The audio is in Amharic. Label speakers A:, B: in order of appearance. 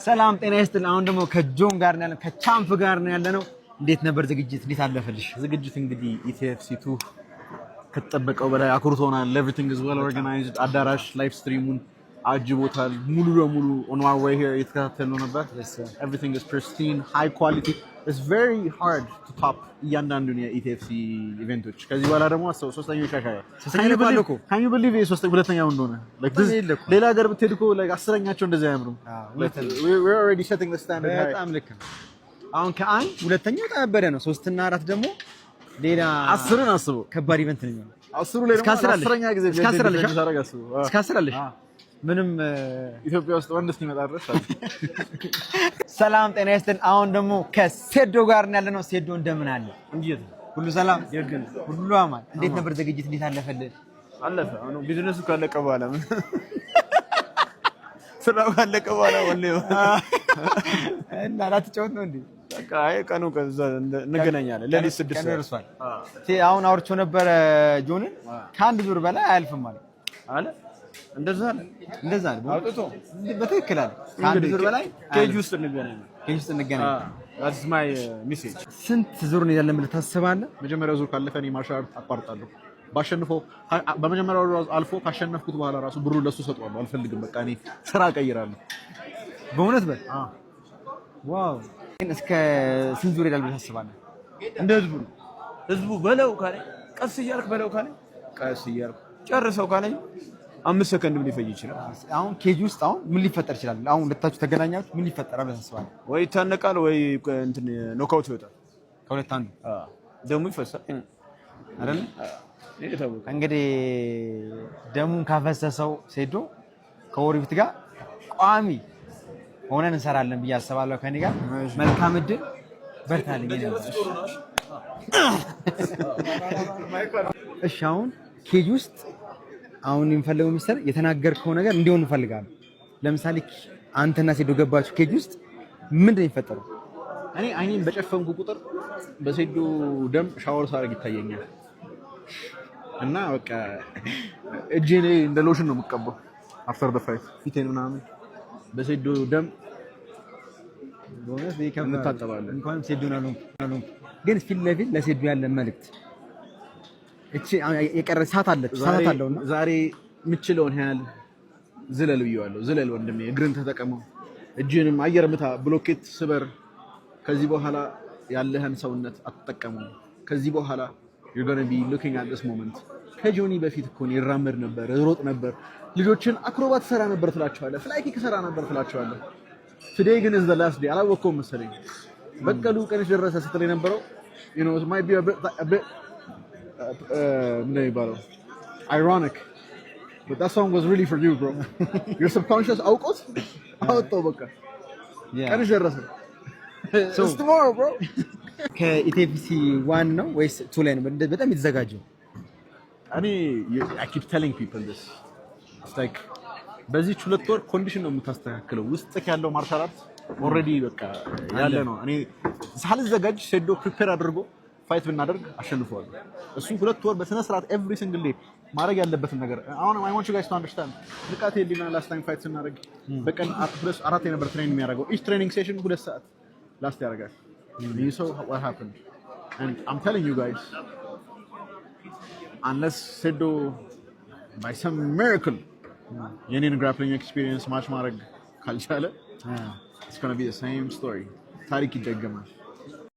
A: ሰላም ጤና ይስጥልኝ። አሁን ደግሞ ከጆን ጋር ነው ያለነው ከቻምፕ ጋር ነው ያለነው። እንዴት ነበር ዝግጅት? እንዴት አለፈልሽ?
B: ዝግጅት እንግዲህ ኢቲኤፍሲ2 ከተጠበቀው በላይ አኩርቶናል። ኤቭሪቲንግ ኢዝ ዌል ኦርጋናይዝድ። አዳራሽ ላይቭ ስትሪሙን አጅቦታል። ሙሉ ለሙሉ ኦን አወር ዌይ ሂር የተከታተልነው ነበር። ኤቭሪቲንግ ኢዝ ፕሪስቲን ሃይ ኳሊቲ። ኢትስ ቬሪ ሃርድ ቱ ቶፕ እያንዳንዱን የኢቲኤፍሲ ኢቨንቶች። ከዚህ በኋላ ደግሞ አሰው ሶስተኛው ይሻሻላል። ካን ዩ ቢሊቭ ሁለተኛው እንደሆነ ሌላ ሀገር ብትሄድ እኮ አስረኛቸው እንደዚህ አያምሩም። we're already setting the standard high።
A: በጣም ልክ ነው። አሁን ከአንድ ሁለተኛው ተበደ ነው። 3 እና 4 ደግሞ ሌላ
B: 10ን አስቡ።
A: ከባድ ኢቨንት ነው የሚሆነው።
B: 10ሩ ላይ ደግሞ አስረኛ ጊዜ
A: እስከ 10 አለሽ ምንም
B: ኢትዮጵያ ውስጥ ወንድ እስኪመጣ ድረስ
A: ሰላም ጤና ይስጥልኝ። አሁን ደግሞ ከሴዶ ጋር ነው ያለነው። ሴዶ እንደምን አለ?
B: እንዴት
A: ሁሉ ሰላም?
B: ይርገን
A: ሁሉ አማን። እንዴት ነበር ዝግጅት? እንዴት አለፈልህ?
B: አለፈ። አሁን ቢዝነሱ ካለቀ በኋላ ምን ስራው ካለቀ በኋላ ወለው
A: እና ላትጫወት ነው እንዴ?
B: በቃ አይ ቀኑ ከዛ እንገናኛለን። ለሊት 6
A: ቀኑ ደርሷል። አሁን አውርቼው ነበረ ጆንን ከአንድ ዙር በላይ አያልፍም አለ። እንደዛ ነው አውጥቶ በትክክል አለ። ከአንድ ዙር በላይ
B: ኬጅ ውስጥ እንገናኝ።
A: that's
B: my message።
A: ስንት ዙር ነው ያለን ብለህ ታስባለህ?
B: መጀመሪያው ዙር ካለፈ እኔ ማርሻል አርት አቋርጣለሁ። ባሸንፈው በመጀመሪያው ዙር አልፎ ካሸነፍኩት በኋላ ራሱ ብሩ ለሱ ሰጠዋለሁ። አልፈልግም፣ በቃ እኔ ስራ ቀይራለሁ።
A: በእውነት በል ዋው። እስከ ስንት ዙር ይላል ብለህ ታስባለህ?
B: እንደ ህዝቡ በለው ካለ ቀስ እያልክ በለው ካለ ቀስ እያልክ ጨርሰው ካለ 5 ሰከንድ ምን ሊፈጅ ይችላል?
A: አሁን ኬጅ ውስጥ አሁን ምን ሊፈጠር ይችላል? አሁን ሁለታችሁ ተገናኛችሁ ምን ሊፈጠራል ብለህ ታስባለህ?
B: ወይ ይታነቃል ወይ እንትን ኖካውት ይወጣል።
A: ከሁለት አንዱ
B: ደሙ ይፈሳል
A: አይደል? እንግዲህ ደሙን ካፈሰሰው ሴዶ ከወሪፍት ጋር ቋሚ ሆነን እንሰራለን ብዬ አስባለሁ። ከኔ ጋር መልካም እድል፣ በርታልኝ። እሺ አሁን ኬጅ ውስጥ አሁን የሚፈልገው ሚስተር የተናገርከው ነገር እንዲሆን እንፈልጋለን። ለምሳሌ አንተና ሴዶ ገባችሁ ኬጅ ውስጥ ምንድን ነው የሚፈጠረው?
B: እኔ አይኔን በጨፈንኩ ቁጥር በሴዶ ደም ሻወር ሳረግ ይታየኛል እና በቃ እጄ ላይ እንደ ሎሽን ነው የምቀባው። አፍተር ዘ ፋይት ፊቴን ምናምን በሴዶ ደም
A: ቦነስ
B: እንታጠባለን።
A: እንኳን ሴዶ ነው ግን ፊት ለፊት ለሴዶ ያለ መልእክት እቺ የቀረ ሰዓት አለውና
B: ዛሬ የምችለውን ያህል ዝለል ብየዋለሁ። ዝለል ወንድሜ፣ እግርን ተጠቀመው፣ እጅንም አየር ምታ፣ ብሎኬት ስበር። ከዚህ በኋላ ያለህን ሰውነት አትጠቀመው። ከዚህ በኋላ you're going to be looking at this moment። ከጆኒ በፊት እኮ ነው ይራመድ ነበር፣ ሮጥ ነበር፣ ልጆችን አክሮባት ሰራ ነበር ትላቸዋለህ፣ ፍላይ ኪክ ሰራ ነበር ትላቸዋለህ። today ግን is the last day። አላወቀውም መሰለኝ በቀሉ ቀንሽ ደረሰ ስትል የነበረው you know it might be a bit ironic, but that song was really for you, bro. Your subconscious outgoes auto baka kan ደረሰ so it's tomorrow, bro።
A: ከኢቲኤፍሲ 1 ነው ወይስ 2 ላይ ነው በጣም የተዘጋጀው?
B: I keep telling people this. It's like በዚህ 2 ወር ኮንዲሽን ነው የምታስተካክለው። ውስጥክ ያለው ማርሻል አርት ኦልሬዲ በቃ ያለ ነው። እኔ ሳልዘጋጅ ሴዶ ፕሪፔር አድርጎ ፋይት ብናደርግ አሸንፈዋለሁ። እሱ 2 ወር በስነ ስርዓት ኤቭሪ ሲንግል ዴይ ማድረግ ያለበትን ነገር አሁን I want you guys to understand። ንቃት የሊና ላስት ታይም ፋይት ስናደርግ በቀን 4 የነበር ትሬኒንግ የሚያደርገው each training session 2 ሰዓት ላስት ያደርጋል። You saw what happened, and I'm telling you guys, unless Sedo by some miracle የኔን grappling experience match ማድረግ ካልቻለ it's going to be the same story። ታሪክ ይደገማል።